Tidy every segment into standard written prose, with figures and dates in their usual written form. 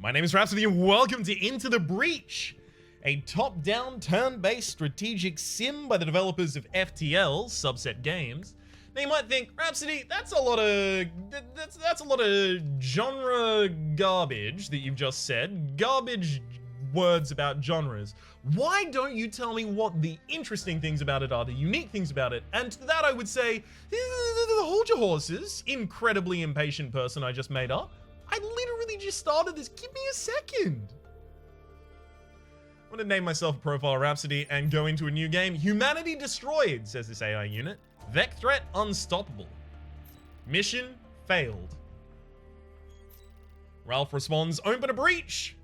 My name is Rhapsody and welcome to Into the Breach, a top-down turn-based strategic sim by the developers of FTL, Subset Games. Now you might think, Rhapsody, that's a lot of genre garbage that you've just said. Garbage words about genres. Why don't you tell me what the interesting things about it are, the unique things about it? And to that I would say, hold your horses, incredibly impatient person I just made up. I literally just started this, give me a second. I'm gonna name myself a profile Rhapsody and go into a new game. Humanity destroyed, says this AI unit. Vec threat unstoppable. Mission failed. Ralph responds, open a breach.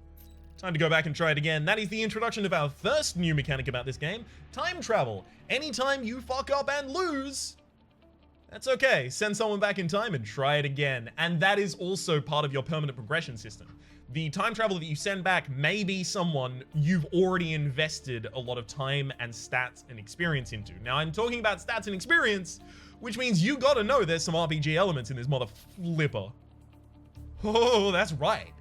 Time to go back and try it again. That is the introduction of our first new mechanic about this game, time travel. Anytime you fuck up and lose, that's okay. Send someone back in time and try it again. And that is also part of your permanent progression system. The time travel that you send back may be someone you've already invested a lot of time and stats and experience into. Now, I'm talking about stats and experience, which means you gotta know there's some RPG elements in this mother flipper. Oh, that's right.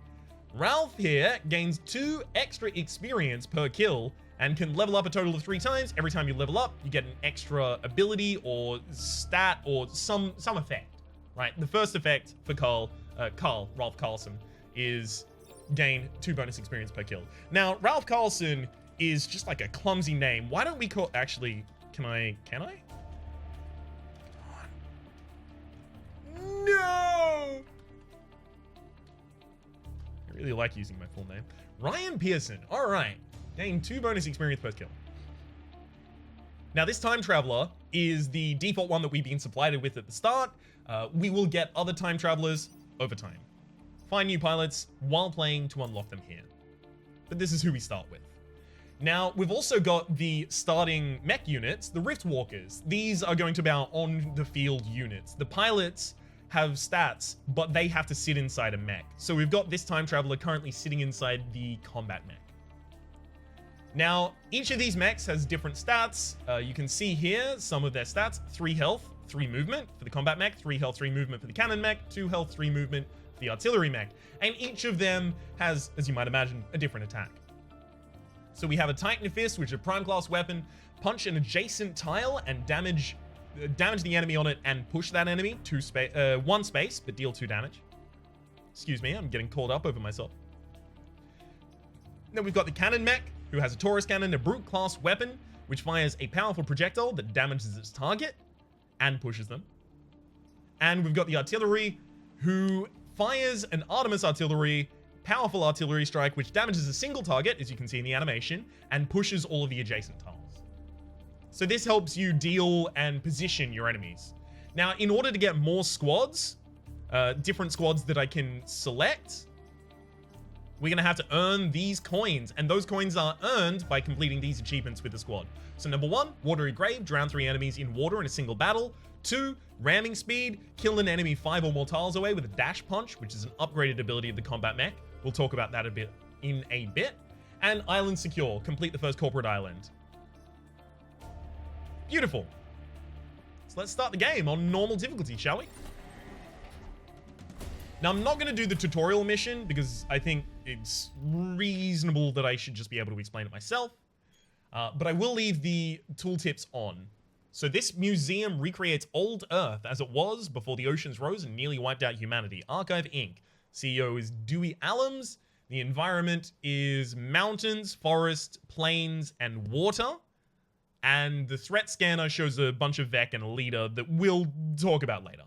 Ralph here gains 2 extra experience per kill and can level up a total of 3 times. Every time you level up, you get an extra ability or stat or some effect, right? The first effect for Ralph Carlson, is gain 2 bonus experience per kill. Now, Ralph Carlson is just like a clumsy name. Why don't we call, actually, can I? Come on. No! I really like using my full name. Ryan Pearson, all right. Gain 2 bonus experience per kill. Now, this time traveler is the default one that we've been supplied with at the start. We will get other time travelers over time. Find new pilots while playing to unlock them here. But this is who we start with. Now, we've also got the starting mech units, the Rift Walkers. These are going to be our on-the-field units. The pilots have stats, but they have to sit inside a mech. So we've got this time traveler currently sitting inside the combat mech. Now, each of these mechs has different stats. You can see here some of their stats. 3 health, 3 movement for the combat mech, 3 health, 3 movement for the cannon mech, 2 health, 3 movement for the artillery mech. And each of them has, as you might imagine, a different attack. So we have a Titan Fist, which is a prime class weapon. Punch an adjacent tile and damage the enemy on it and push that enemy 1 space, but deal 2 damage. Excuse me, I'm getting called up over myself. Then we've got the cannon mech, who has a Taurus cannon, a brute class weapon, which fires a powerful projectile that damages its target and pushes them. And we've got the artillery, who fires an Artemis artillery, powerful artillery strike, which damages a single target, as you can see in the animation, and pushes all of the adjacent tiles. So this helps you deal and position your enemies. Now, in order to get more squads, different squads that I can select, we're gonna have to earn these coins, and those coins are earned by completing these achievements with the squad. So number 1, Watery Grave, drown 3 enemies in water in a single battle. 2, Ramming Speed, kill an enemy 5 or more tiles away with a dash punch, which is an upgraded ability of the combat mech. We'll talk about that in a bit. And Island Secure, complete the first corporate island. Beautiful. So let's start the game on normal difficulty, shall we? Now, I'm not going to do the tutorial mission because I think it's reasonable that I should just be able to explain it myself. But I will leave the tooltips on. So this museum recreates old Earth as it was before the oceans rose and nearly wiped out humanity. Archive Inc. CEO is Dewey Allums. The environment is mountains, forest, plains, and water. And the threat scanner shows a bunch of Vec and a leader that we'll talk about later.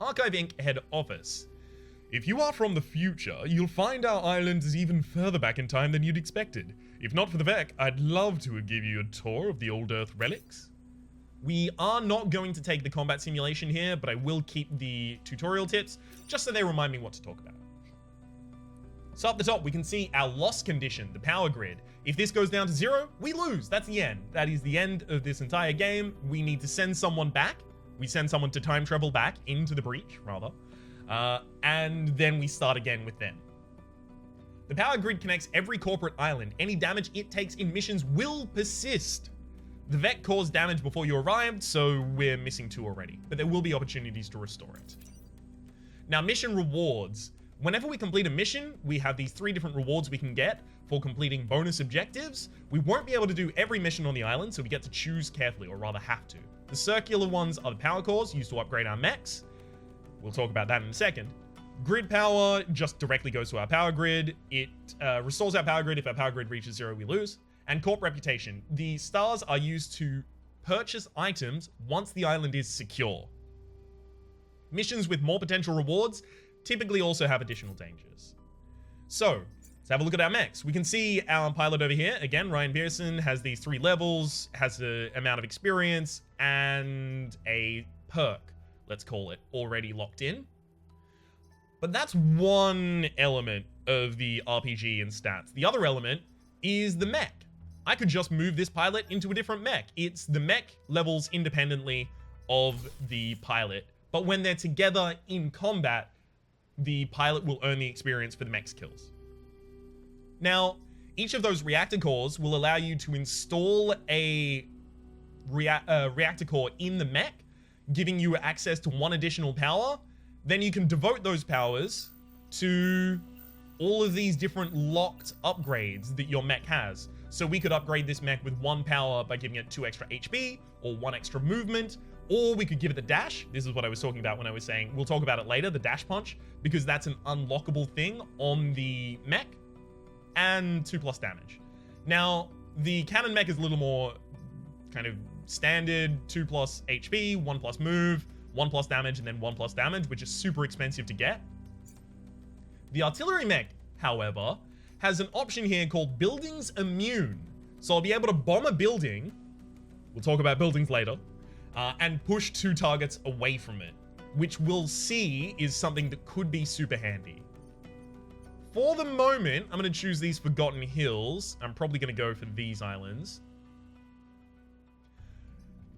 Archive Inc. head office. If you are from the future, you'll find our island is even further back in time than you'd expected. If not for the Vec, I'd love to give you a tour of the old Earth relics. We are not going to take the combat simulation here, but I will keep the tutorial tips, just so they remind me what to talk about. So up the top, we can see our loss condition, the power grid. If this goes down to 0, we lose. That's the end. That is the end of this entire game. We need to send someone back. We send someone to time travel back into the breach, rather. And then we start again with them. The power grid connects every corporate island. Any damage it takes in missions will persist. The Vec caused damage before you arrived, so we're missing 2 already. But there will be opportunities to restore it. Now, mission rewards. whenever we complete a mission, we have these 3 different rewards we can get for completing bonus objectives. We won't be able to do every mission on the island, so we get to choose carefully, or rather have to. The circular ones are the power cores used to upgrade our mechs. We'll talk about that in a second. Grid power just directly goes to our power grid. It restores our power grid. If our power grid reaches 0, we lose. And corp reputation. The stars are used to purchase items once the island is secure. Missions with more potential rewards typically also have additional dangers. So, let's have a look at our mechs. We can see our pilot over here. Again, Ryan Pearson has these 3 levels, has an amount of experience, and a perk, let's call it, already locked in. But that's one element of the RPG and stats. The other element is the mech. I could just move this pilot into a different mech. It's the mech levels independently of the pilot. But when they're together in combat, the pilot will earn the experience for the mech's kills. Now, each of those reactor cores will allow you to install a reactor core in the mech, giving you access to 1 additional power. Then you can devote those powers to all of these different locked upgrades that your mech has. So we could upgrade this mech with 1 power by giving it 2 extra HP, or 1 extra movement, or we could give it the dash. This is what I was talking about when I was saying, we'll talk about it later, the dash punch, because that's an unlockable thing on the mech, and 2+ damage. Now, the cannon mech is a little more kind of standard, 2+ HP, 1+ move, 1+ damage, and then 1+ damage, which is super expensive to get. The artillery mech, however, has an option here called Buildings Immune. So I'll be able to bomb a building, we'll talk about buildings later, and push 2 targets away from it, which we'll see is something that could be super handy. For the moment, I'm going to choose these Forgotten Hills. I'm probably going to go for these islands.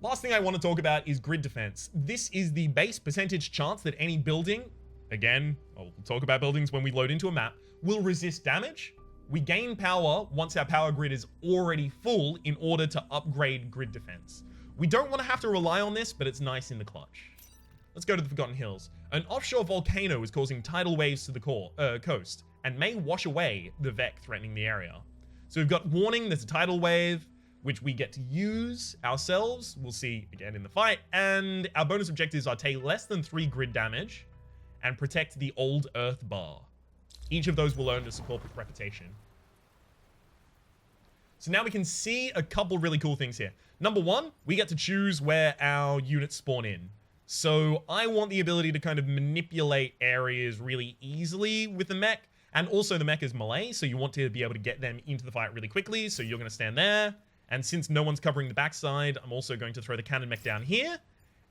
Last thing I want to talk about is grid defense. This is the base percentage chance that any building, again, I'll talk about buildings when we load into a map, will resist damage. We gain power once our power grid is already full in order to upgrade grid defense. We don't want to have to rely on this, but it's nice in the clutch. Let's go to the Forgotten Hills. An offshore volcano is causing tidal waves to the coast and may wash away the Vec threatening the area. So we've got warning, there's a tidal wave, which we get to use ourselves. We'll see again in the fight. And our bonus objectives are take less than 3 grid damage and protect the old Earth bar. Each of those will earn us a corporate reputation. So now we can see a couple really cool things here. Number 1, we get to choose where our units spawn in. So I want the ability to kind of manipulate areas really easily with the mech. And also the mech is melee, so you want to be able to get them into the fight really quickly. So you're going to stand there. And since no one's covering the backside, I'm also going to throw the cannon mech down here.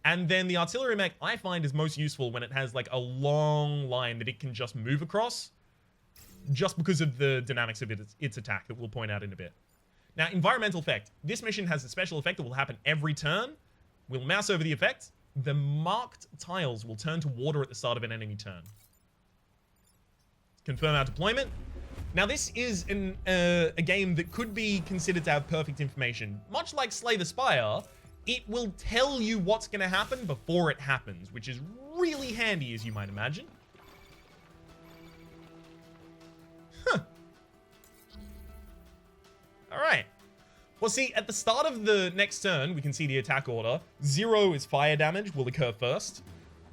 And then the artillery mech I find is most useful when it has like a long line that it can just move across, just because of the dynamics of its attack that we'll point out in a bit. Now, environmental effect. This mission has a special effect that will happen every turn. We'll mouse over the effect. The marked tiles will turn to water at the start of an enemy turn. Confirm our deployment. Now, this is a game that could be considered to have perfect information. Much like Slay the Spire, it will tell you what's going to happen before it happens, which is really handy, as you might imagine. Huh. All right. Well, see, at the start of the next turn, we can see the attack order. 0 is fire damage, will occur first.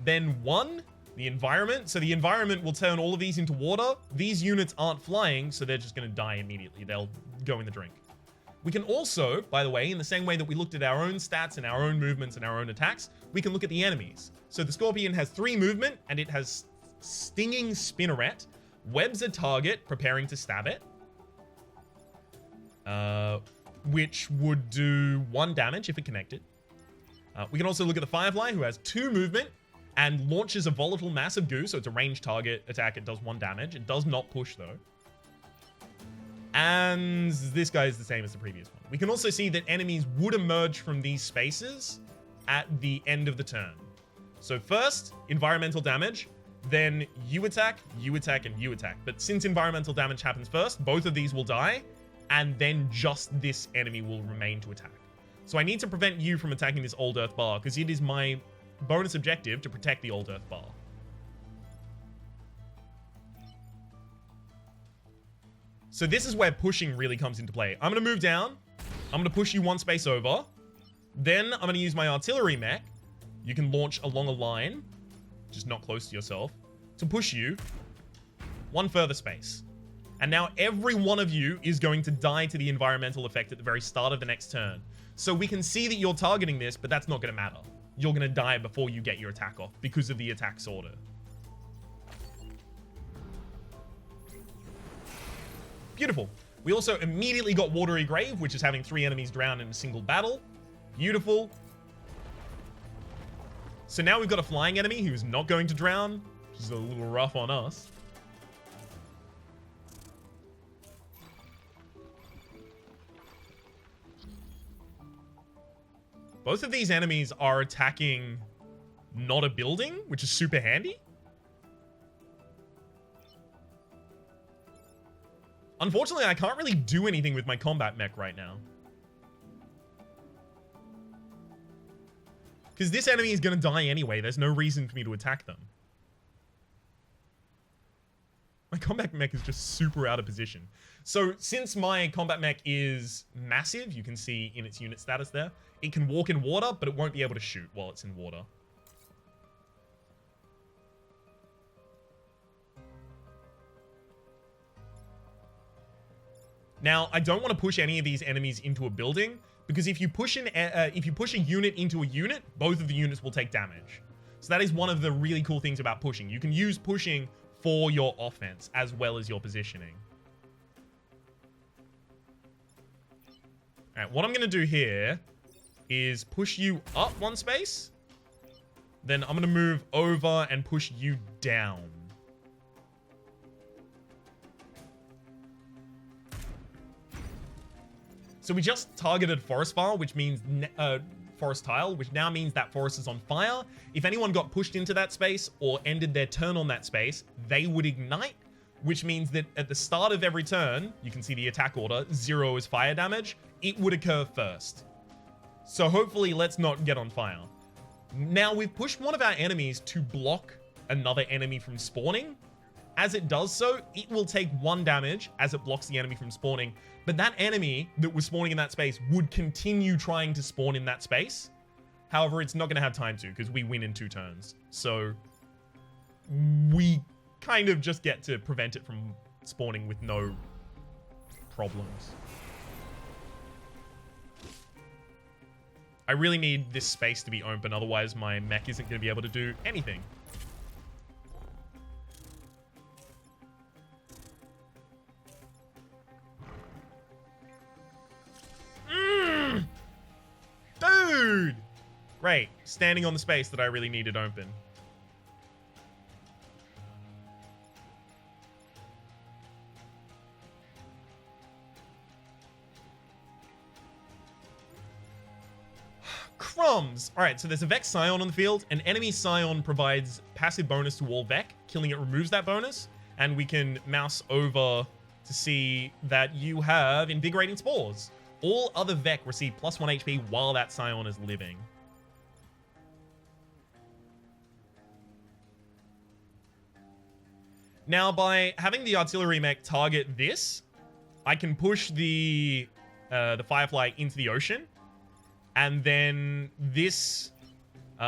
Then 1, the environment. So the environment will turn all of these into water. These units aren't flying, so they're just going to die immediately. They'll go in the drink. We can also, by the way, in the same way that we looked at our own stats and our own movements and our own attacks, we can look at the enemies. So the Scorpion has 3 movement, and it has Stinging Spinneret, webs a target, preparing to stab it, which would do 1 damage if it connected. We can also look at the Firefly, who has 2 movement and launches a volatile mass of goo, so it's a ranged target attack. It does 1 damage. It does not push, though. And this guy is the same as the previous one. We can also see that enemies would emerge from these spaces at the end of the turn. So first, environmental damage, then you attack, and you attack. But since environmental damage happens first, both of these will die, and then just this enemy will remain to attack. So I need to prevent you from attacking this old Earth bar, because it is my bonus objective to protect the old Earth bar. So this is where pushing really comes into play. I'm going to move down. I'm going to push you one space over. Then I'm going to use my artillery mech. You can launch along a line, just not close to yourself, to push you one further space. And now every one of you is going to die to the environmental effect at the very start of the next turn. So we can see that you're targeting this, but that's not going to matter. You're going to die before you get your attack off because of the attack sorter. Beautiful. We also immediately got Watery Grave, which is having 3 enemies drown in a single battle. Beautiful. So now we've got a flying enemy who's not going to drown, which is a little rough on us. Both of these enemies are attacking not a building, which is super handy. Unfortunately, I can't really do anything with my combat mech right now. Because this enemy is going to die anyway. There's no reason for me to attack them. My combat mech is just super out of position. So since my combat mech is massive, you can see in its unit status there, it can walk in water, but it won't be able to shoot while it's in water. Now, I don't want to push any of these enemies into a building, because if you push a unit into a unit, both of the units will take damage. So that is one of the really cool things about pushing. You can use pushing for your offense as well as your positioning. All right, what I'm going to do here is push you up one space. Then I'm going to move over and push you down. So we just targeted Forest Fire, which means Forest Tile, which now means that forest is on fire. If anyone got pushed into that space or ended their turn on that space, they would ignite, which means that at the start of every turn, you can see the attack order, 0 is fire damage, it would occur first. So hopefully let's not get on fire. Now we've pushed one of our enemies to block another enemy from spawning. As it does so, it will take 1 damage as it blocks the enemy from spawning. But that enemy that was spawning in that space would continue trying to spawn in that space. However, it's not going to have time to because we win in 2 turns. So we kind of just get to prevent it from spawning with no problems. I really need this space to be open, otherwise my mech isn't going to be able to do anything. Dude! Great. Standing on the space that I really needed open. Crumbs! Alright, so there's a Vec Scion on the field. An enemy Scion provides passive bonus to all Vec. Killing it removes that bonus. And we can mouse over to see that you have Invigorating Spores. All other Vec receive +1 HP while that Scion is living. Now, by having the artillery mech target this, I can push the Firefly into the ocean, and then this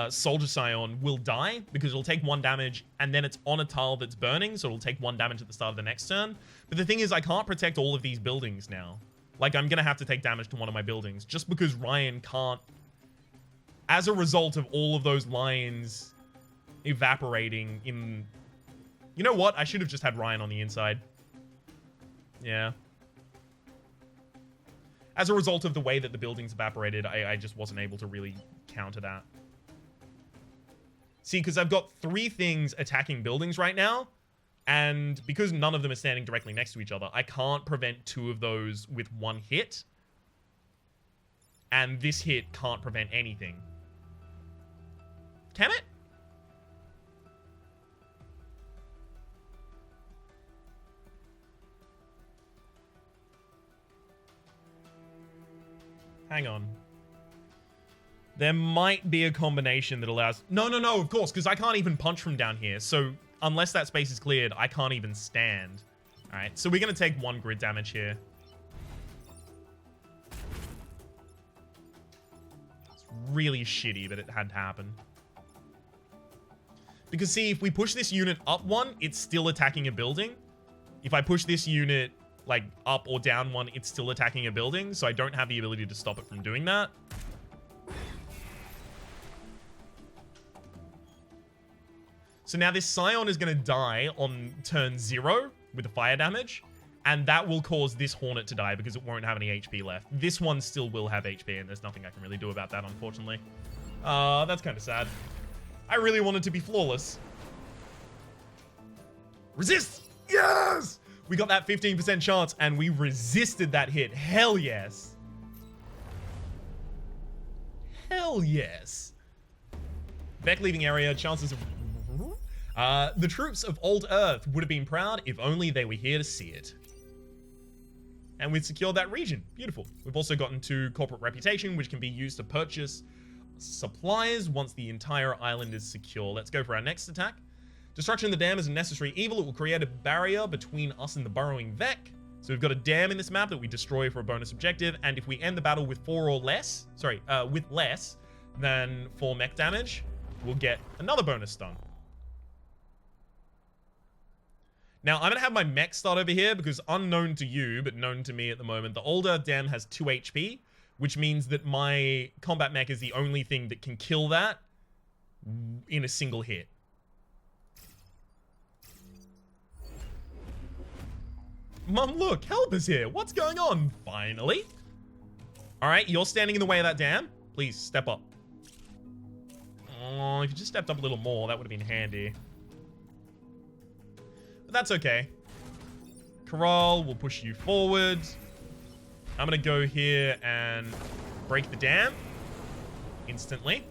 Soldier Scion will die because it'll take 1 damage, and then it's on a tile that's burning, so it'll take 1 damage at the start of the next turn. But the thing is, I can't protect all of these buildings now. Like, I'm going to have to take damage to one of my buildings just because Ryan can't. As a result of all of those lines evaporating in... You know what? I should have just had Ryan on the inside. Yeah. As a result of the way that the buildings evaporated, I just wasn't able to really counter that. See, because I've got 3 things attacking buildings right now. And because none of them are standing directly next to each other, I can't prevent 2 of those with 1 hit. And this hit can't prevent anything. Can it? Hang on. There might be a combination that allows... No, of course, because I can't even punch from down here. So... Unless that space is cleared, I can't even stand. All right, so we're going to take 1 grid damage here. It's really shitty that it had to happen. Because see, if we push this unit up 1, it's still attacking a building. If I push this unit like up or down 1, it's still attacking a building. So I don't have the ability to stop it from doing that. So now this Scion is going to die on turn 0 with the fire damage. And that will cause this Hornet to die because it won't have any HP left. This one still will have HP and there's nothing I can really do about that, unfortunately. That's kind of sad. I really want it to be flawless. Resist! Yes! We got that 15% chance and we resisted that hit. Hell yes. Hell yes. Beck leaving area, chances of... the troops of Old Earth would have been proud if only they were here to see it. And we've secured that region. Beautiful. We've also gotten to corporate reputation, which can be used to purchase supplies once the entire island is secure. Let's go for our next attack. Destruction of the dam is a necessary evil. It will create a barrier between us and the burrowing Vec. So we've got a dam in this map that we destroy for a bonus objective. And if we end the battle with 4 or less, with less than 4 mech damage, we'll get another bonus stun. Now, I'm going to have my mech start over here because unknown to you, but known to me at the moment, the Old Earth Dam has 2 HP, which means that my combat mech is the only thing that can kill that in a single hit. Mum, look, help is here. What's going on? Finally. All right, you're standing in the way of that dam. Please, step up. Oh, if you just stepped up a little more, that would have been handy. That's okay. Corral will push you forward. I'm going to go here and break the dam instantly.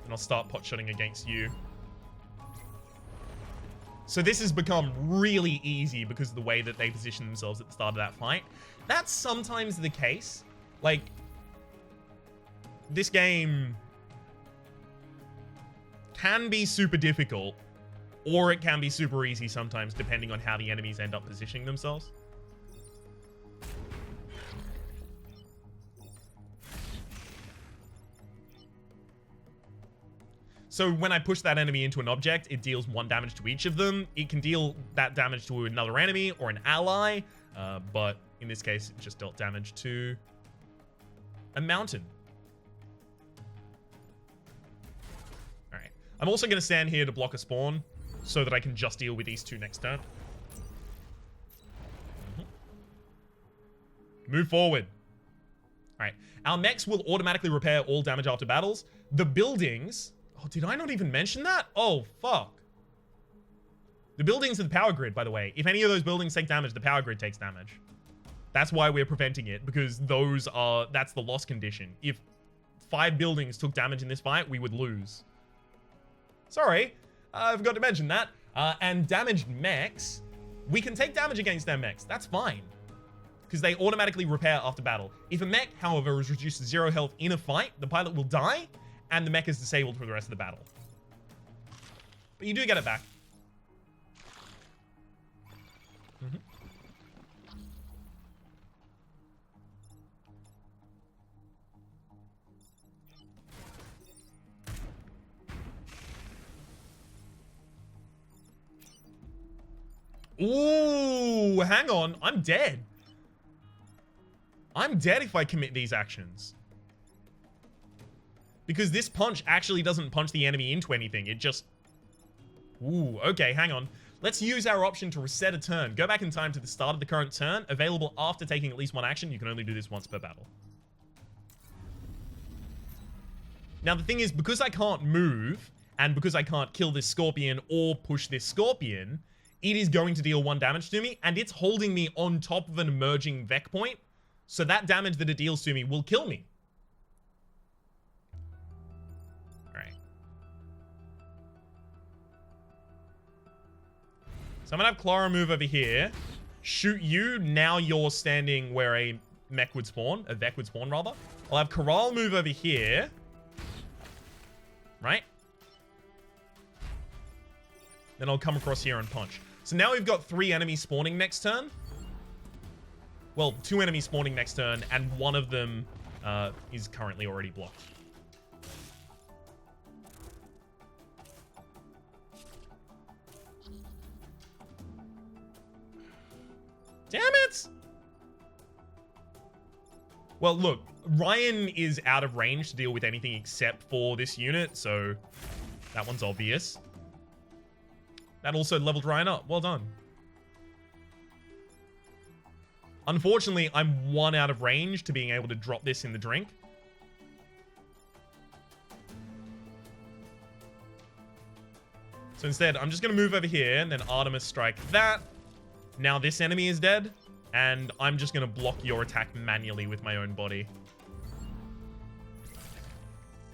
And I'll start pot-shotting against you. So this has become really easy because of the way that they position themselves at the start of that fight. That's sometimes the case. Like, this game can be super difficult. Or it can be super easy sometimes, depending on how the enemies end up positioning themselves. So when I push that enemy into an object, it deals 1 damage to each of them. It can deal that damage to another enemy or an ally, but in this case, it just dealt damage to a mountain. All right. I'm also going to stand here to block a spawn, so that I can just deal with these 2 next turn. Move forward. All right. Our mechs will automatically repair all damage after battles. The buildings... Oh, did I not even mention that? Oh, fuck. The buildings are the power grid, by the way. If any of those buildings take damage, the power grid takes damage. That's why we're preventing it, because that's the loss condition. If 5 buildings took damage in this fight, we would lose. Sorry. I forgot to mention that. And damaged mechs, we can take damage against their mechs. That's fine. Because they automatically repair after battle. If a mech, however, is reduced to 0 health in a fight, the pilot will die, and the mech is disabled for the rest of the battle. But you do get it back. Ooh, hang on. I'm dead. I'm dead if I commit these actions. Because this punch actually doesn't punch the enemy into anything. It just... Ooh, okay, hang on. Let's use our option to reset a turn. Go back in time to the start of the current turn. Available after taking at least 1 action. You can only do this once per battle. Now, the thing is, because I can't move, and because I can't kill this scorpion or push this scorpion... It is going to deal 1 damage to me, and it's holding me on top of an emerging Vec point. So that damage that it deals to me will kill me. Alright. So I'm going to have Clara move over here. Shoot you. Now you're standing where a mech would spawn. A Vec would spawn, rather. I'll have Corral move over here. Right? then I'll come across here and punch. So now we've got 3 enemies spawning next turn. Well, 2 enemies spawning next turn, and one of them is currently already blocked. Damn it! Well, look, Ryan is out of range to deal with anything except for this unit, so that one's obvious. That also leveled Ryan up. Well done. Unfortunately, I'm 1 out of range to being able to drop this in the drink. So instead, I'm just going to move over here and then Artemis strike that. Now this enemy is dead, and I'm just going to block your attack manually with my own body.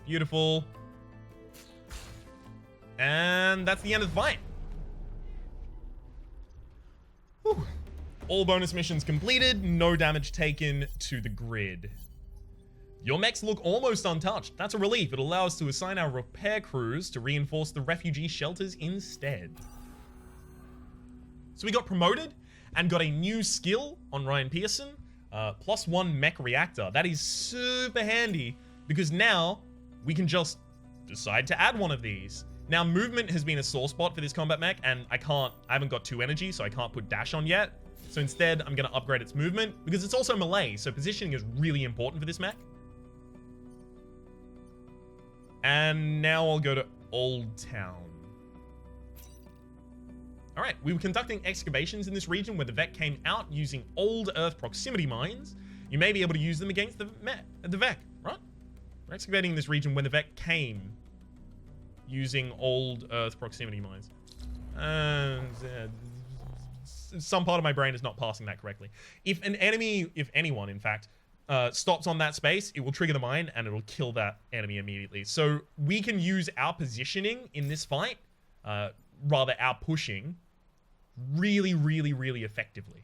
Beautiful. And that's the end of the fight. Whew. All bonus missions completed, no damage taken to the grid. Your mechs look almost untouched. That's a relief. It'll allow us to assign our repair crews to reinforce the refugee shelters instead. So we got promoted and got a new skill on Ryan Pearson, +1 mech reactor. That is super handy because now we can just decide to add one of these. Now movement has been a sore spot for this combat mech, and I haven't got 2 energy, so I can't put dash on yet. So instead, I'm going to upgrade its movement because it's also melee, so positioning is really important for this mech. And now I'll go to Old Town. All right, we were conducting excavations in this region where the Vec came out using old Earth proximity mines. You may be able to use them against the Vec, right? We're excavating in this region when the Vec came using old Earth proximity mines. Some part of my brain is not passing that correctly. If an enemy, if anyone, in fact, stops on that space, it will trigger the mine and it'll kill that enemy immediately. So we can use our positioning in this fight, rather our pushing, really, really, really effectively.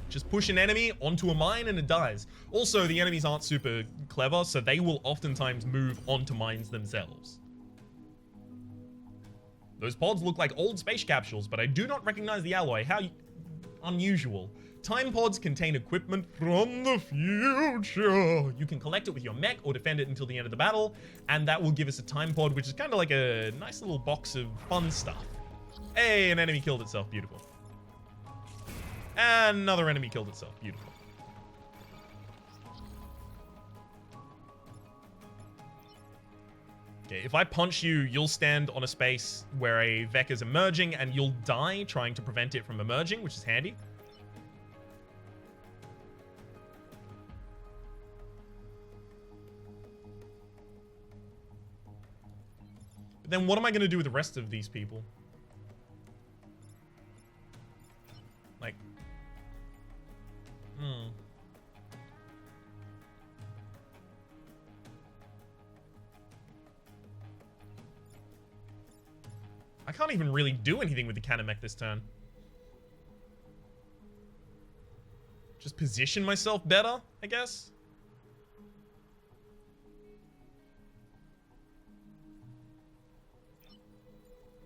Just push an enemy onto a mine and it dies. Also, the enemies aren't super clever, so they will oftentimes move onto mines themselves. Those pods look like old space capsules, but I do not recognize the alloy. How unusual. Time pods contain equipment from the future. You can collect it with your mech or defend it until the end of the battle, and that will give us a time pod, which is kind of like a nice little box of fun stuff. Hey, an enemy killed itself. Beautiful. And another enemy killed itself. Beautiful. Okay, if I punch you, you'll stand on a space where a Vec is emerging, and you'll die trying to prevent it from emerging, which is handy. But then what am I going to do with the rest of these people? Like... I can't even really do anything with the cannon mech this turn. Just position myself better, I guess.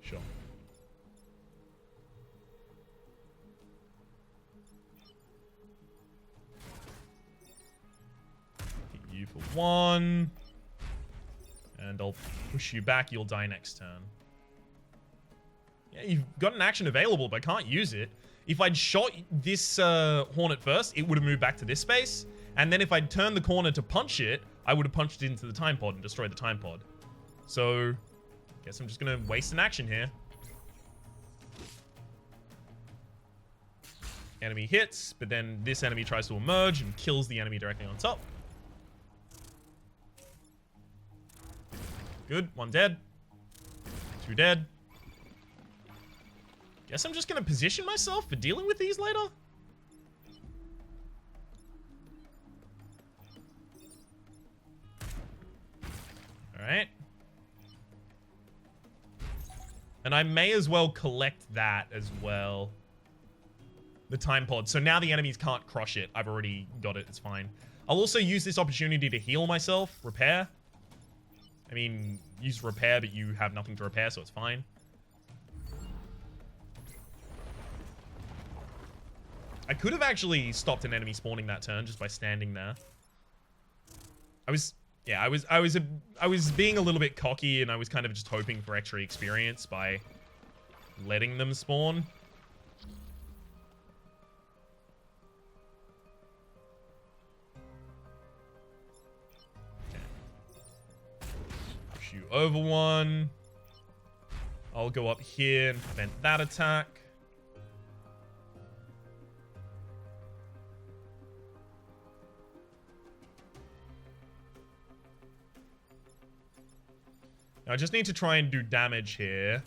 Sure. Hit you for 1. And I'll push you back. You'll die next turn. Yeah, you've got an action available, but can't use it. If I'd shot this Hornet first, it would have moved back to this space. And then if I'd turned the corner to punch it, I would have punched it into the time pod and destroyed the time pod. So, guess I'm just going to waste an action here. Enemy hits, but then this enemy tries to emerge and kills the enemy directly on top. Good. 1 dead. 2 dead. Guess I'm just going to position myself for dealing with these later. Alright. And I may as well collect that as well. The time pod. So now the enemies can't crush it. I've already got it. It's fine. I'll also use this opportunity to heal myself. Repair. I mean, use repair, but you have nothing to repair, so it's fine. I could have actually stopped an enemy spawning that turn just by standing there. I was being a little bit cocky, and I was kind of just hoping for extra experience by letting them spawn. Push you over one. I'll go up here and prevent that attack. I just need to try and do damage here.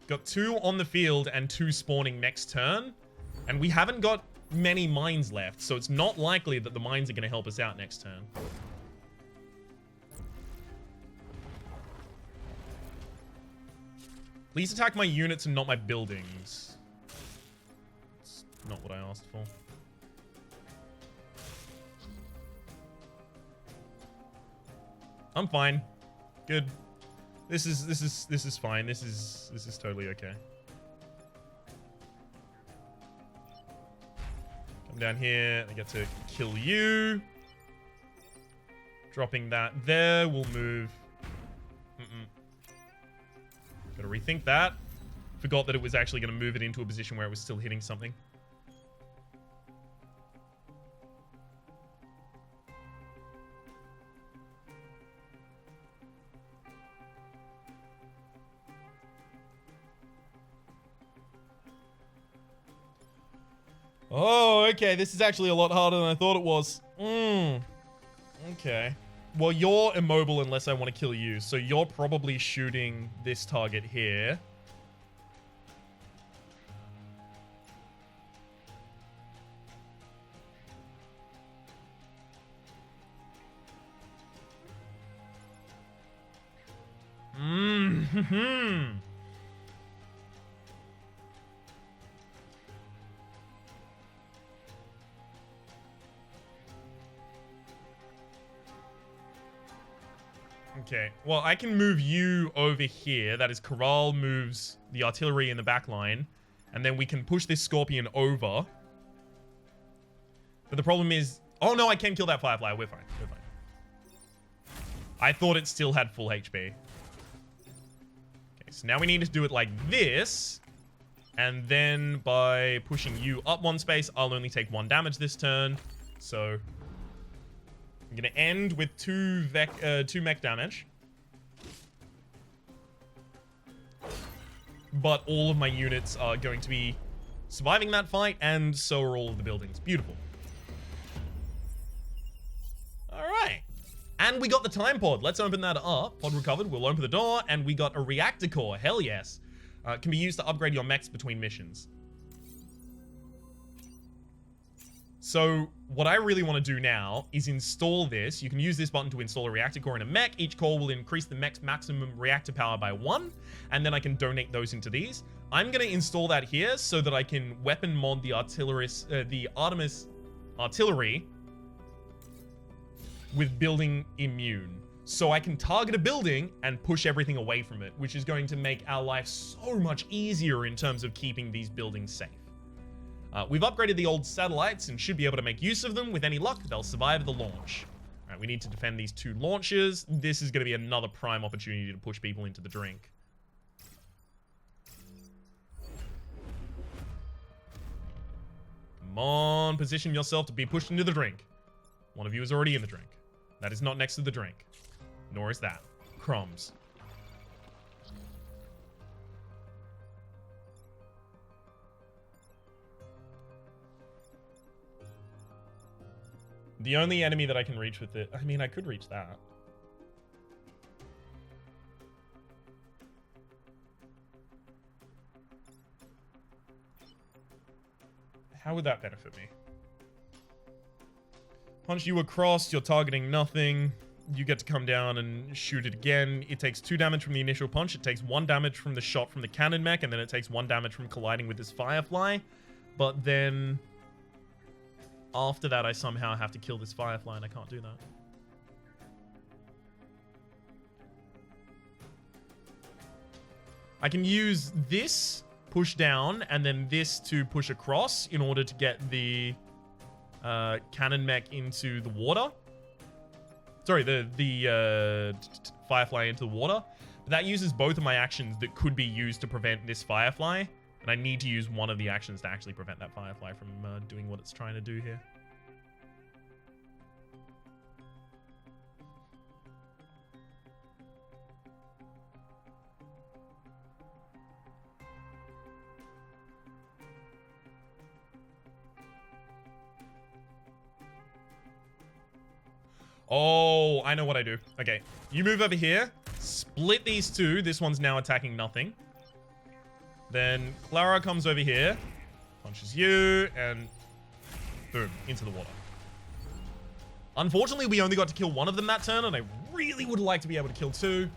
Got 2 on the field and 2 spawning next turn. And we haven't got many mines left, so it's not likely that the mines are going to help us out next turn. Please attack my units and not my buildings. It's not what I asked for. I'm fine. Good. This is fine. This is totally okay. Come down here. I get to kill you. Dropping that there. We'll move. Gotta rethink that. Forgot that it was actually going to move it into a position where it was still hitting something. Oh, okay. This is actually a lot harder than I thought it was. Okay. Well, you're immobile unless I want to kill you. So you're probably shooting this target here. Okay, well, I can move you over here. That is, Corral moves the artillery in the back line. And then we can push this Scorpion over. But the problem is... Oh, no, I can kill that Firefly. We're fine. We're fine. I thought it still had full HP. Okay, so now we need to do it like this. And then by pushing you up 1 space, I'll only take 1 damage this turn. So... I'm going to end with 2 mech damage. But all of my units are going to be surviving that fight, and so are all of the buildings. Beautiful. Alright. And we got the time pod. Let's open that up. Pod recovered. We'll open the door, and we got a reactor core. Hell yes. It can be used to upgrade your mechs between missions. So what I really want to do now is install this. You can use this button to install a reactor core in a mech. Each core will increase the mech's maximum reactor power by 1, and then I can donate those into these. I'm going to install that here so that I can weapon mod the Artemis artillery with building immune. So I can target a building and push everything away from it, which is going to make our life so much easier in terms of keeping these buildings safe. We've upgraded the old satellites and should be able to make use of them. With any luck, they'll survive the launch. All right, we need to defend these 2 launches. This is going to be another prime opportunity to push people into the drink. Come on, position yourself to be pushed into the drink. One of you is already in the drink. That is not next to the drink. Nor is that. Crumbs. The only enemy that I can reach with it... I mean, I could reach that. How would that benefit me? Punch you across, you're targeting nothing. You get to come down and shoot it again. It takes 2 damage from the initial punch. It takes 1 damage from the shot from the cannon mech, and then it takes 1 damage from colliding with this Firefly. But then... after that I somehow have to kill this Firefly, and I can't do that. I can use this push down and then this to push across in order to get the cannon mech into the water. Sorry, the Firefly into the water. But that uses both of my actions that could be used to prevent this Firefly. And I need to use one of the actions to actually prevent that Firefly from doing what it's trying to do here. Oh, I know what I do. Okay, you move over here. Split these two. This one's now attacking nothing. Then Clara comes over here. Punches you. And boom, into the water. Unfortunately, we only got to kill one of them that turn. And I really would like to be able to kill two.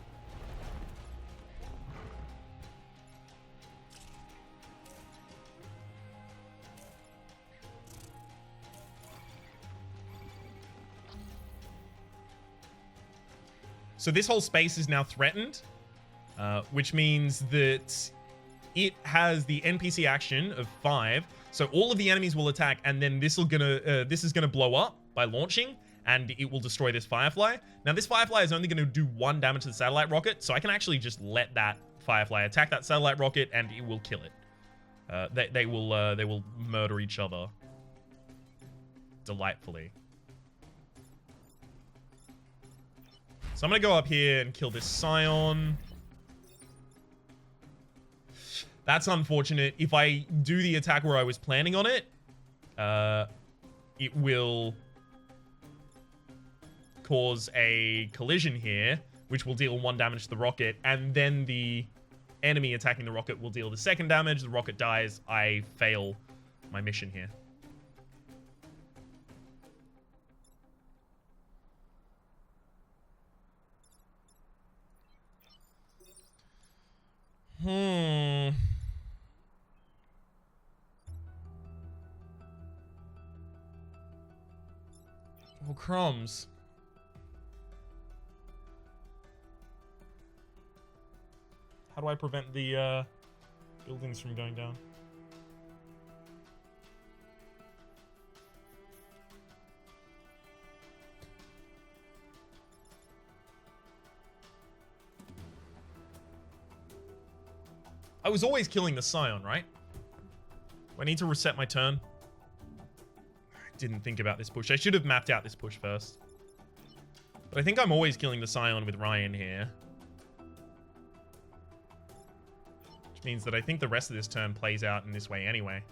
So this whole space is now threatened, which means that it has the NPC action of 5. So all of the enemies will attack, and then this is gonna blow up by launching, and it will destroy this Firefly. Now this Firefly is only gonna do 1 damage to the satellite rocket, so I can actually just let that Firefly attack that satellite rocket, and it will kill it. They will murder each other delightfully. So I'm going to go up here and kill this Scion. That's unfortunate. If I do the attack where I was planning on it, it will cause a collision here, which will deal 1 damage to the rocket, and then the enemy attacking the rocket will deal the 2nd damage. The rocket dies. I fail my mission here. Oh, crumbs. How do I prevent the buildings from going down? I was always killing the Scion, right? Do I need to reset my turn? I didn't think about this push. I should have mapped out this push first. But I think I'm always killing the Scion with Ryan here. Which means that I think the rest of this turn plays out in this way anyway.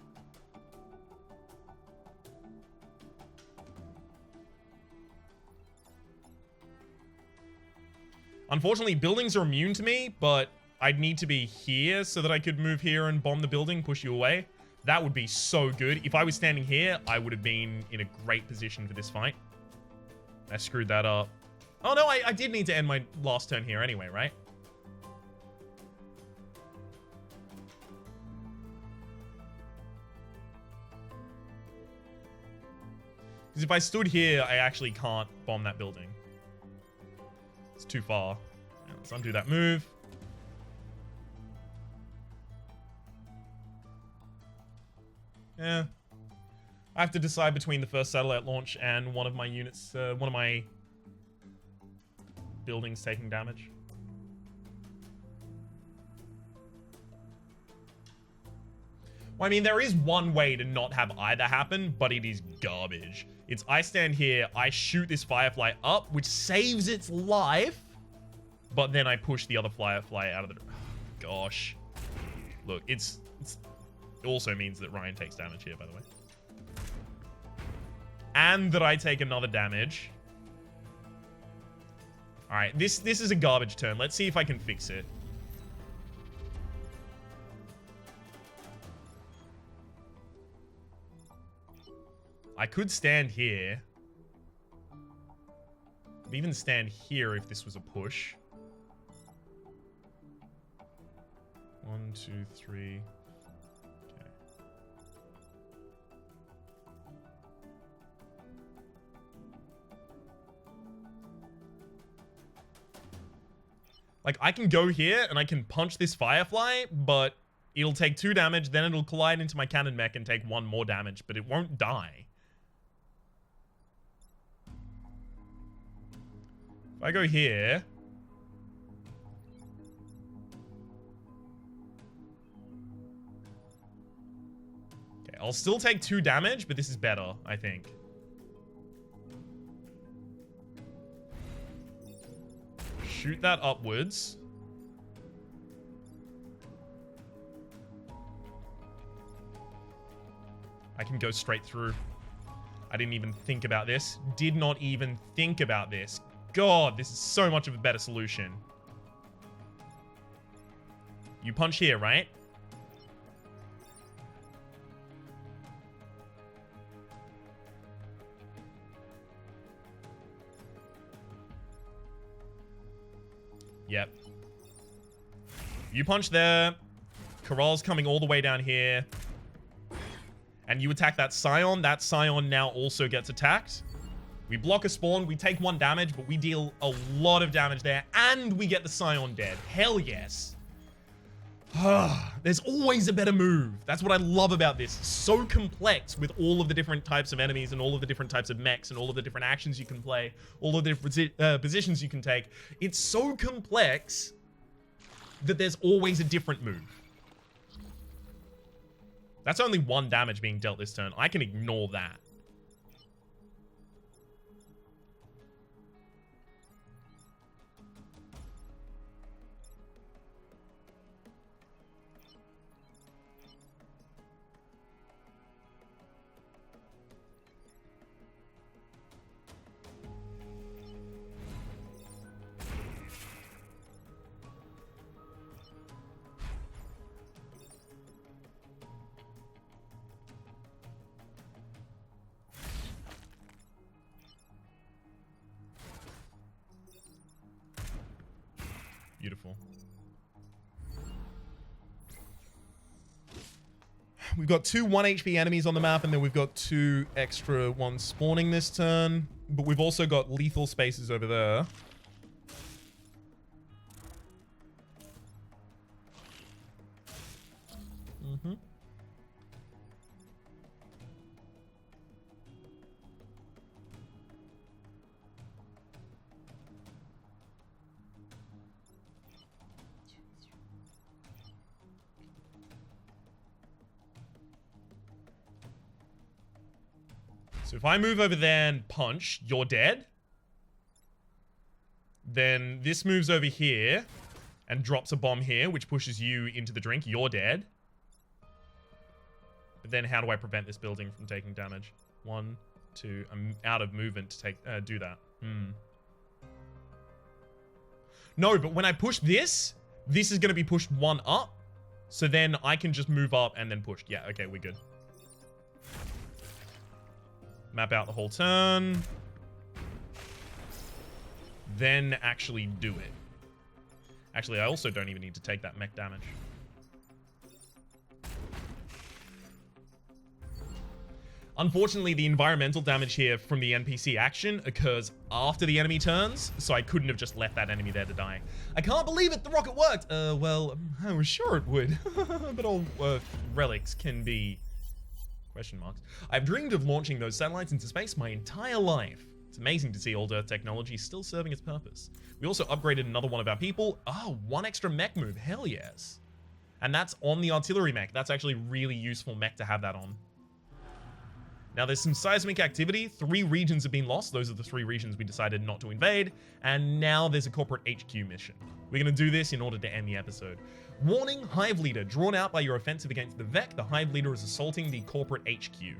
Unfortunately, buildings are immune to me, but I'd need to be here so that I could move here and bomb the building, push you away. That would be so good. If I was standing here, I would have been in a great position for this fight. I screwed that up. Oh no, I did need to end my last turn here anyway, right? Because if I stood here, I actually can't bomb that building. It's too far. Let's undo that move. Yeah. I have to decide between the first satellite launch and one of my units, one of my buildings taking damage. Well, I mean, there is one way to not have either happen, but it is garbage. It's I stand here, I shoot this Firefly up, which saves its life, but then I push the other Firefly out of the... Gosh. Look, it also means that Ryan takes damage here, by the way. And that I take another damage. Alright, this is a garbage turn. Let's see if I can fix it. I could stand here. I'd even stand here if this was a push. 1, 2, 3... Like, I can go here and I can punch this Firefly, but it'll take 2 damage, then it'll collide into my cannon mech and take 1 more damage, but it won't die. If I go here... Okay, I'll still take 2 damage, but this is better, I think. Shoot that upwards. I can go straight through. I didn't even think about this. Did not even think about this. God, this is so much of a better solution. You punch here, right? Yep. You punch there. Corral's coming all the way down here. And you attack that Scion. That Scion now also gets attacked. We block a spawn. We take 1 damage, but we deal a lot of damage there. And we get the Scion dead. Hell yes. There's always a better move. That's what I love about this. It's so complex with all of the different types of enemies and all of the different types of mechs and all of the different actions you can play, all of the different positions you can take. It's so complex that there's always a different move. That's only 1 damage being dealt this turn. I can ignore that. Beautiful. We've got 2 1 HP enemies on the map, and then we've got 2 extra ones spawning this turn. But we've also got lethal spaces over there. Mm-hmm. So if I move over there and punch, you're dead. Then this moves over here and drops a bomb here, which pushes you into the drink. You're dead. But then how do I prevent this building from taking damage? 1, 2, I'm out of movement to take do that. No, but when I push this, this is going to be pushed 1 up. So then I can just move up and then push. Yeah, okay, we're good. Map out the whole turn. Then actually do it. Actually, I also don't even need to take that mech damage. Unfortunately, the environmental damage here from the NPC action occurs after the enemy turns, so I couldn't have just left that enemy there to die. I can't believe it, the rocket worked! Well, I was sure it would. But all relics can be... question marks. I've dreamed of launching those satellites into space my entire life. It's amazing to see old Earth technology still serving its purpose. We also upgraded another one of our people. Oh, 1 extra mech move. Hell yes. And that's on the artillery mech. That's actually really useful mech to have that on. Now there's some seismic activity. 3 regions have been lost. Those are the 3 regions we decided not to invade. And now there's a corporate HQ mission. We're going to do this in order to end the episode. Warning, Hive Leader. Drawn out by your offensive against the Vec, the Hive Leader is assaulting the corporate HQ.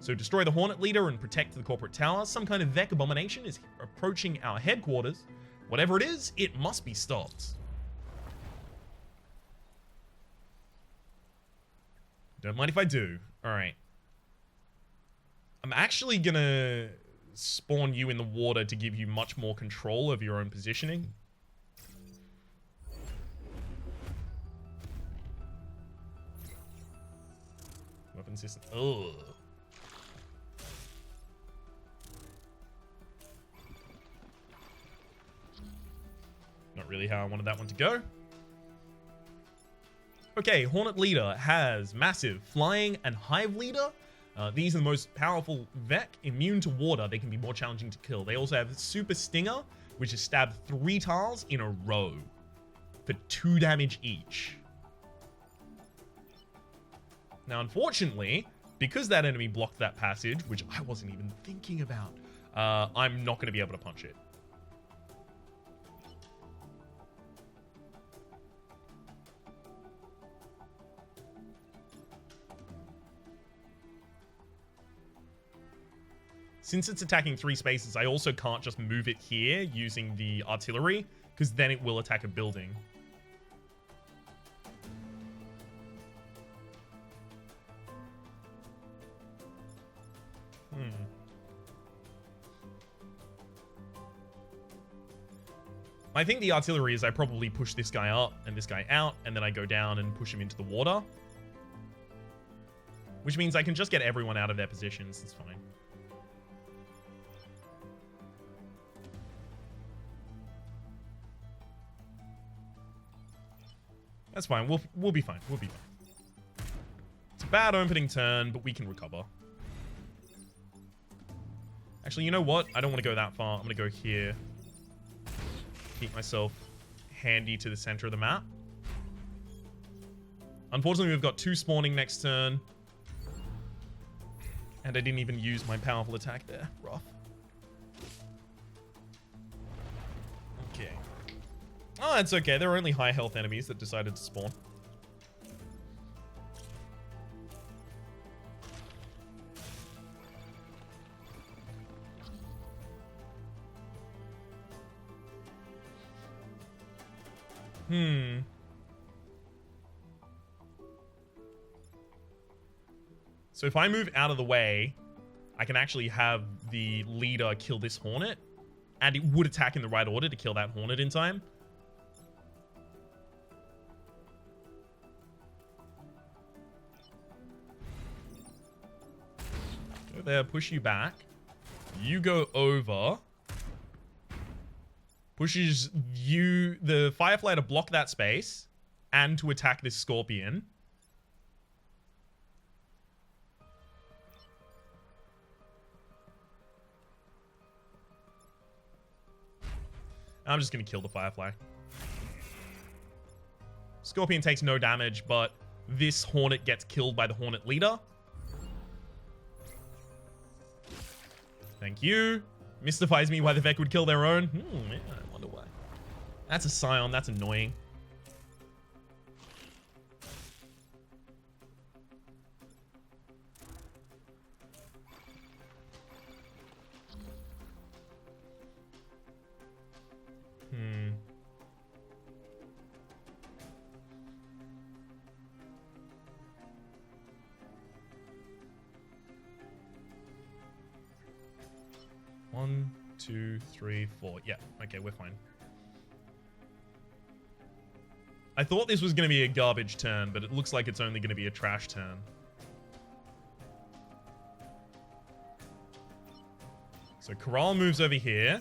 So destroy the Hornet Leader and protect the corporate tower. Some kind of Vec abomination is approaching our headquarters. Whatever it is, it must be stopped. Don't mind if I do. Alright. I'm actually gonna spawn you in the water to give you much more control of your own positioning. Weapon system. Ugh. Not really how I wanted that one to go. Okay, Hornet Leader has Massive, Flying, and Hive Leader. These are the most powerful Vec. Immune to water, they can be more challenging to kill. They also have Super Stinger, which is stab 3 tiles in a row for 2 damage each. Now, unfortunately, because that enemy blocked that passage, which I wasn't even thinking about, I'm not going to be able to punch it. Since it's attacking 3 spaces, I also can't just move it here using the artillery, because then it will attack a building. I think the artillery is I probably push this guy up and this guy out, and then I go down and push him into the water. Which means I can just get everyone out of their positions. It's fine. That's fine. We'll be fine. We'll be fine. It's a bad opening turn, but we can recover. Actually, you know what? I don't want to go that far. I'm going to go here. Keep myself handy to the center of the map. Unfortunately, we've got 2 spawning next turn. And I didn't even use my powerful attack there. Rough. Okay. Oh, it's okay. There are only high health enemies that decided to spawn. So if I move out of the way, I can actually have the leader kill this Hornet. And it would attack in the right order to kill that Hornet in time. Go there, push you back. You go over. Pushes you, the Firefly, to block that space and to attack this Scorpion. I'm just going to kill the Firefly. Scorpion takes no damage, but this Hornet gets killed by the Hornet Leader. Thank you. Mystifies me why the Vec would kill their own. Yeah, I wonder why. That's a Scion. That's annoying. One, 2, 3, 4. Yeah, okay, we're fine. I thought this was going to be a garbage turn, but it looks like it's only going to be a trash turn. So Corral moves over here.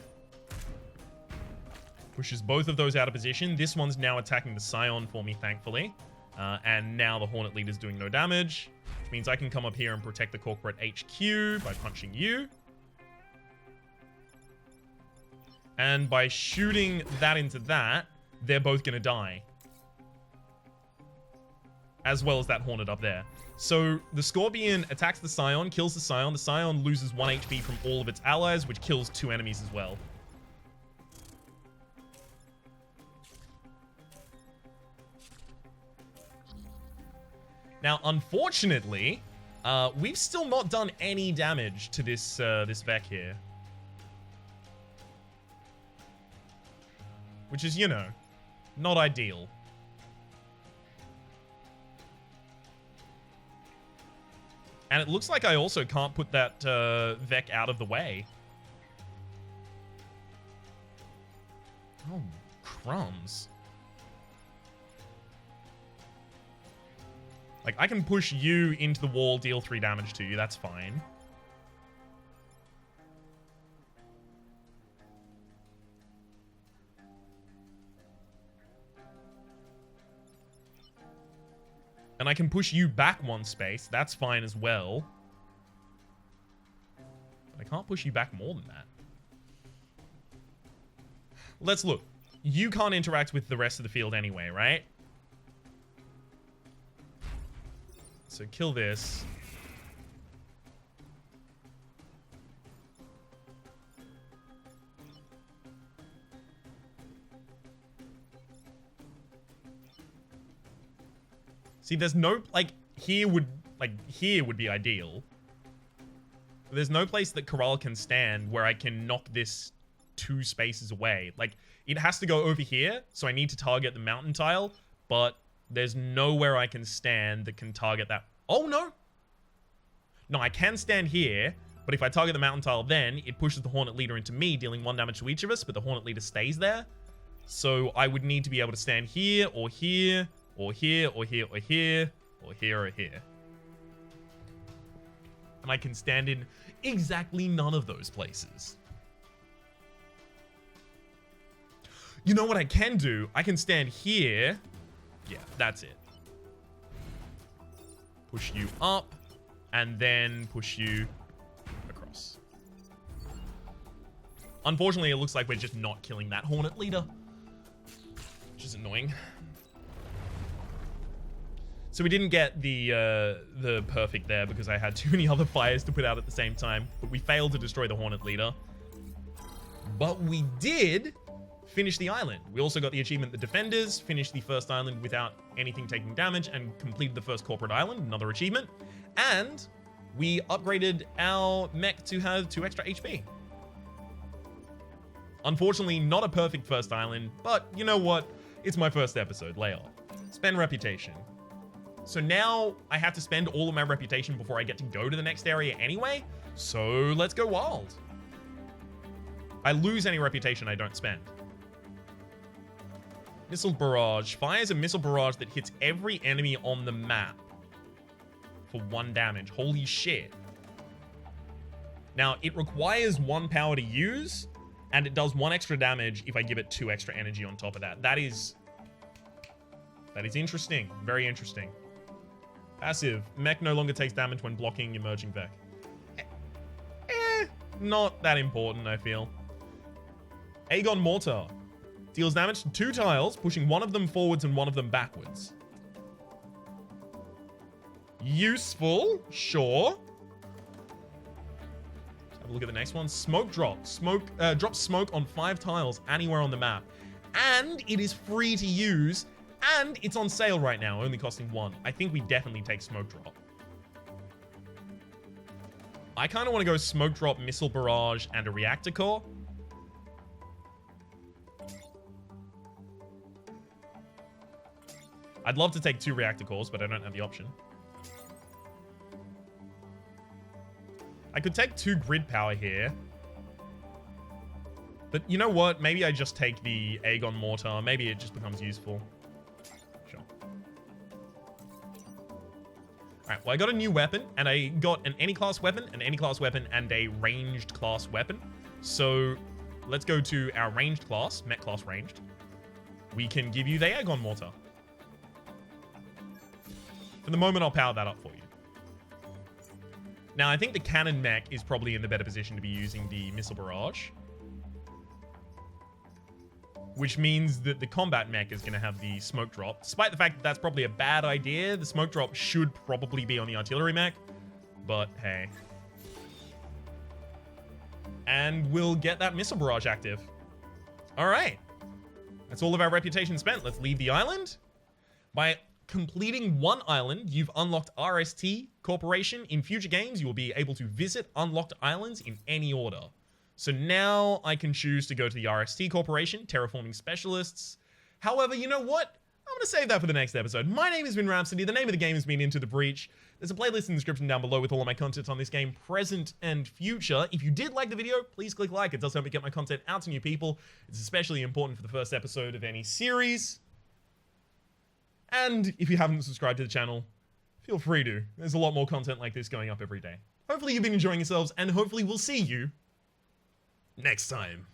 Pushes both of those out of position. This one's now attacking the Scion for me, thankfully. And now the Hornet Leader's doing no damage, which means I can come up here and protect the corporate HQ by punching you. And by shooting that into that, they're both going to die. As well as that Hornet up there. So the Scorpion attacks the Scion, kills the Scion. The Scion loses 1 HP from all of its allies, which kills 2 enemies as well. Now, unfortunately, we've still not done any damage to this this Vec here. Which is, you know, not ideal. And it looks like I also can't put that Vec out of the way. Oh, crumbs. Like, I can push you into the wall, deal 3 damage to you. That's fine. And I can push you back 1 space. That's fine as well. But I can't push you back more than that. Let's look. You can't interact with the rest of the field anyway, right? So kill this. See, there's no, like, here would be ideal. But there's no place that Corral can stand where I can knock this 2 spaces away. Like, it has to go over here, so I need to target the mountain tile, but there's nowhere I can stand that can target that. Oh, no. No, I can stand here, but if I target the mountain tile then, it pushes the Hornet Leader into me, dealing 1 damage to each of us, but the Hornet Leader stays there. So I would need to be able to stand here, or here, or here, or here, or here, or here, or here. And I can stand in exactly none of those places. You know what I can do? I can stand here. Yeah, that's it. Push you up, and then push you across. Unfortunately, it looks like we're just not killing that Hornet Leader, which is annoying. So we didn't get the perfect there because I had too many other fires to put out at the same time. But we failed to destroy the Hornet Leader. But we did finish the island. We also got the achievement, the Defenders, finished the first island without anything taking damage and completed the first corporate island, another achievement. And we upgraded our mech to have 2 extra HP. Unfortunately, not a perfect first island, but you know what? It's my first episode, lay off. Spend reputation. So now I have to spend all of my reputation before I get to go to the next area anyway. So let's go wild. I lose any reputation I don't spend. Missile barrage. Fires a missile barrage that hits every enemy on the map for 1 damage. Holy shit. Now, it requires 1 power to use, and it does 1 extra damage if I give it 2 extra energy on top of that. That is interesting. Very interesting. Passive. Mech no longer takes damage when blocking emerging Vec. Not that important, I feel. Aegon Mortar. Deals damage to 2 tiles, pushing 1 of them forwards and 1 of them backwards. Useful, sure. Let's have a look at the next one. Smoke drop. Drop smoke on 5 tiles anywhere on the map. And it is free to use. And it's on sale right now, only costing 1. I think we definitely take smoke drop. I kind of want to go smoke drop, missile barrage, and a reactor core. I'd love to take 2 reactor cores, but I don't have the option. I could take 2 grid power here. But you know what? Maybe I just take the Aegon Mortar. Maybe it just becomes useful. Sure. Alright, well I got a new weapon, and I got an any class weapon, and a ranged class weapon. So let's go to our ranged class, Mech class ranged. We can give you the Aegon Mortar. For the moment, I'll power that up for you. Now, I think the cannon mech is probably in the better position to be using the missile barrage. Which means that the combat mech is going to have the smoke drop. Despite the fact that that's probably a bad idea, the smoke drop should probably be on the artillery mech. But hey. And we'll get that missile barrage active. Alright. That's all of our reputation spent. Let's leave the island. By completing 1 island, you've unlocked RST Corporation. In future games, you will be able to visit unlocked islands in any order. So now I can choose to go to the RST Corporation, Terraforming Specialists. However, you know what? I'm going to save that for the next episode. My name has been Rhapsody. The name of the game has been Into the Breach. There's a playlist in the description down below with all of my content on this game, present and future. If you did like the video, please click like. It does help me get my content out to new people. It's especially important for the first episode of any series. And if you haven't subscribed to the channel, feel free to. There's a lot more content like this going up every day. Hopefully you've been enjoying yourselves, and hopefully we'll see you next time.